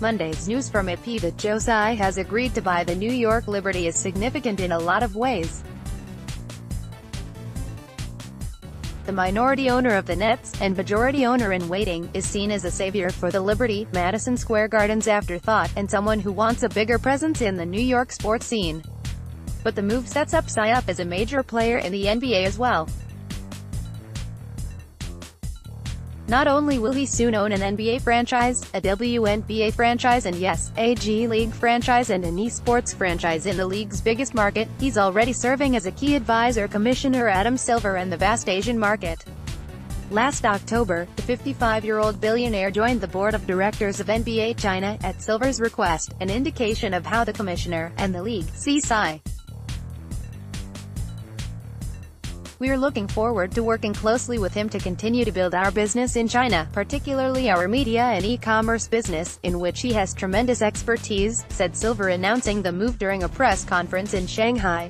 Monday's news from AP that Joe Tsai has agreed to buy the New York Liberty is significant in a lot of ways. The minority owner of the Nets, and majority owner in waiting, is seen as a savior for the Liberty, Madison Square Garden's afterthought, and someone who wants a bigger presence in the New York sports scene. But the move sets up Tsai up as a major player in the NBA as well. Not only will he soon own an NBA franchise, a WNBA franchise and yes, a G League franchise and an esports franchise in the league's biggest market, he's already serving as a key advisor Commissioner Adam Silver in the vast Asian market. Last October, the 55-year-old billionaire joined the board of directors of NBA China, at Silver's request, an indication of how the commissioner, and the league, see Tsai. We are looking forward to working closely with him to continue to build our business in China, particularly our media and e-commerce business, in which he has tremendous expertise, said Silver, announcing the move during a press conference in Shanghai.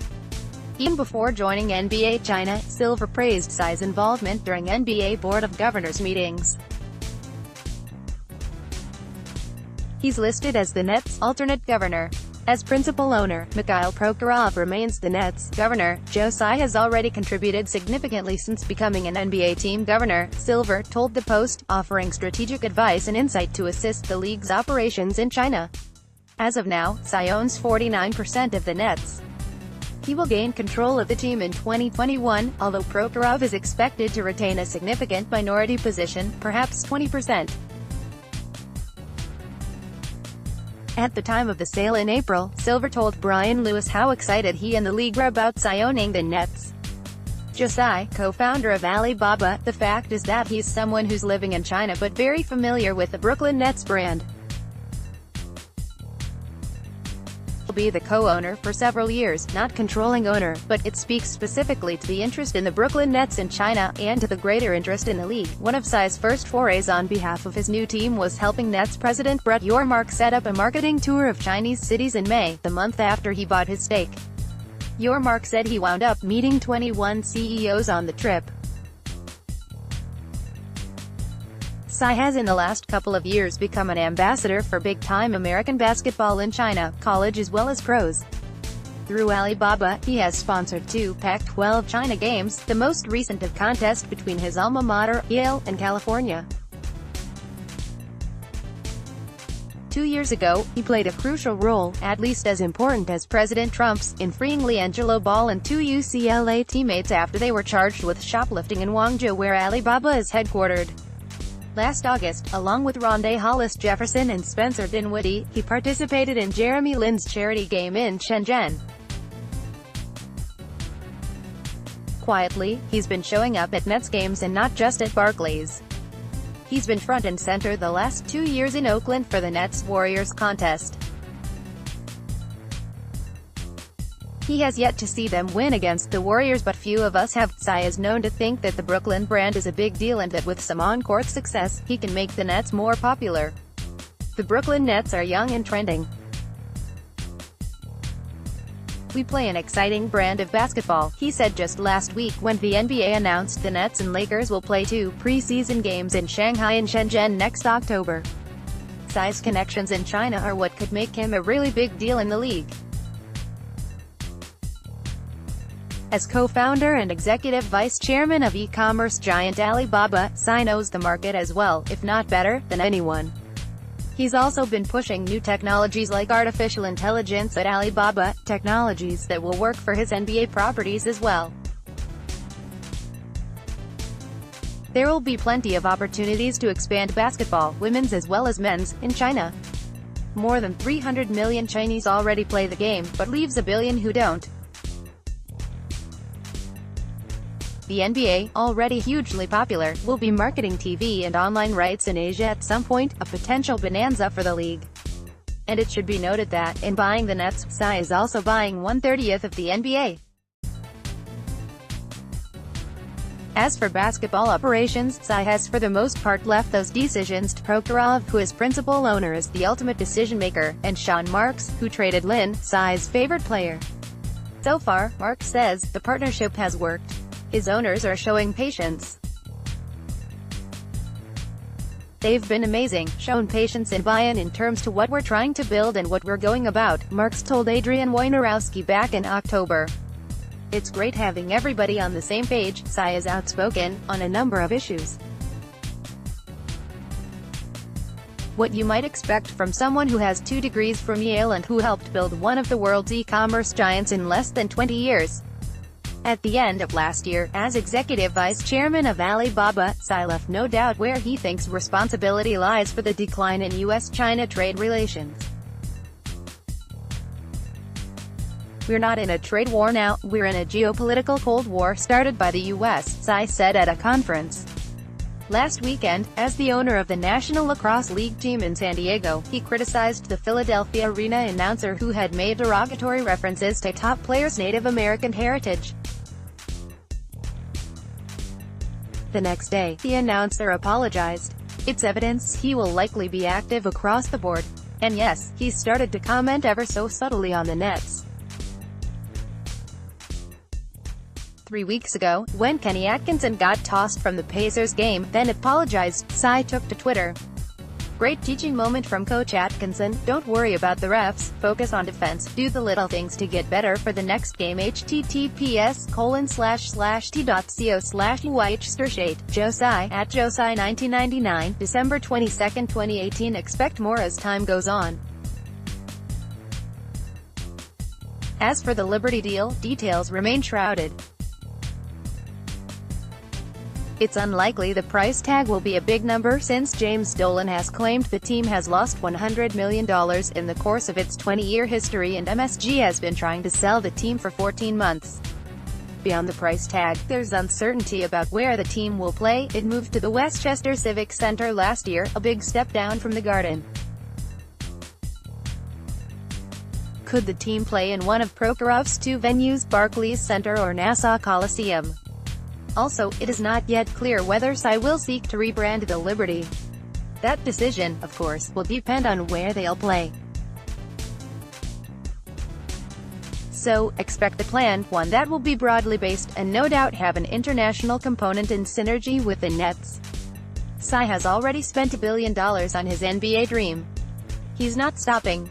Even before joining NBA China, Silver praised Tsai's involvement during NBA Board of Governors meetings. He's listed as the Nets' alternate governor. As principal owner, Mikhail Prokhorov remains the Nets' governor. Joe Tsai has already contributed significantly since becoming an NBA team governor, Silver told the Post, offering strategic advice and insight to assist the league's operations in China. As of now, Tsai owns 49% of the Nets. He will gain control of the team in 2021, although Prokhorov is expected to retain a significant minority position, perhaps 20%. At the time of the sale in April, Silver told Brian Lewis how excited he and the league were about Tsai owning the Nets. Joe Tsai, co-founder of Alibaba, the fact is that he's someone who's living in China but very familiar with the Brooklyn Nets brand. He'll be the co-owner for several years, not controlling owner, but it speaks specifically to the interest in the Brooklyn Nets in China, and to the greater interest in the league. One of Tsai's first forays on behalf of his new team was helping Nets president Brett Yormark set up a marketing tour of Chinese cities in May, the month after he bought his stake. Yormark said he wound up meeting 21 CEOs on the trip. Tsai has in the last couple of years become an ambassador for big-time American basketball in China, college as well as pros. Through Alibaba, he has sponsored 2 Pac-12 China games, the most recent a contest between his alma mater, Yale, and California. 2 years ago, he played a crucial role, at least as important as President Trump's, in freeing LiAngelo Ball and 2 UCLA teammates after they were charged with shoplifting in Guangzhou, where Alibaba is headquartered. Last August, along with Rondé Hollis Jefferson and Spencer Dinwiddie, he participated in Jeremy Lin's charity game in Shenzhen. Quietly, he's been showing up at Nets games and not just at Barclays. He's been front and center the last 2 years in Oakland for the Nets-Warriors contest. He has yet to see them win against the Warriors, but few of us have. Tsai is known to think that the Brooklyn brand is a big deal and that with some on-court success, he can make the Nets more popular. The Brooklyn Nets are young and trending. We play an exciting brand of basketball, he said just last week when the NBA announced the Nets and Lakers will play 2 preseason games in Shanghai and Shenzhen next October. Tsai's connections in China are what could make him a really big deal in the league. As co-founder and executive vice chairman of e-commerce giant Alibaba, Tsai knows the market as well, if not better, than anyone. He's also been pushing new technologies like artificial intelligence at Alibaba, technologies that will work for his NBA properties as well. There will be plenty of opportunities to expand basketball, women's as well as men's, in China. More than 300 million Chinese already play the game, but leaves a billion who don't. The NBA, already hugely popular, will be marketing TV and online rights in Asia at some point, a potential bonanza for the league. And it should be noted that, in buying the Nets, Tsai is also buying 1/30th of the NBA. As for basketball operations, Tsai has for the most part left those decisions to Prokhorov, who is principal owner, is the ultimate decision-maker, and Sean Marks, who traded Lin, Tsai's favorite player. So far, Marks says, the partnership has worked. His owners are showing patience. They've been amazing, shown patience and buy-in in terms to what we're trying to build and what we're going about, Marks told Adrian Wojnarowski back in October. It's great having everybody on the same page. Tsai is outspoken on a number of issues. What you might expect from someone who has 2 degrees from Yale and who helped build one of the world's e-commerce giants in less than 20 years. At the end of last year, as executive vice chairman of Alibaba, Tsai left no doubt where he thinks responsibility lies for the decline in U.S.-China trade relations. "We're not in a trade war now, we're in a geopolitical Cold War started by the U.S., Tsai said at a conference last weekend. As the owner of the National Lacrosse League team in San Diego, he criticized the Philadelphia arena announcer who had made derogatory references to top players' Native American heritage. The next day, the announcer apologized. "It's evidence he will likely be active across the board. And yes, he's started to comment ever so subtly on the Nets." 3 weeks ago, when Kenny Atkinson got tossed from the Pacers game, then apologized, Tsai took to Twitter. "Great teaching moment from Coach Atkinson. Don't worry about the refs, focus on defense, do the little things to get better for the next game. https://t.co/UIH/Joe Tsai, at Joe Tsai 1999, December 22, 2018. Expect more as time goes on." As for the Liberty deal, details remain shrouded. It's unlikely the price tag will be a big number since James Dolan has claimed the team has lost $100 million in the course of its 20-year history and MSG has been trying to sell the team for 14 months. Beyond the price tag, there's uncertainty about where the team will play. It moved to the Westchester Civic Center last year, a big step down from the Garden. Could the team play in one of Prokhorov's 2 venues, Barclays Center or Nassau Coliseum? Also, it is not yet clear whether Tsai will seek to rebrand the Liberty. That decision, of course, will depend on where they'll play. So, expect a plan, one that will be broadly based, and no doubt have an international component in synergy with the Nets. Tsai has already spent $1 billion on his NBA dream. He's not stopping.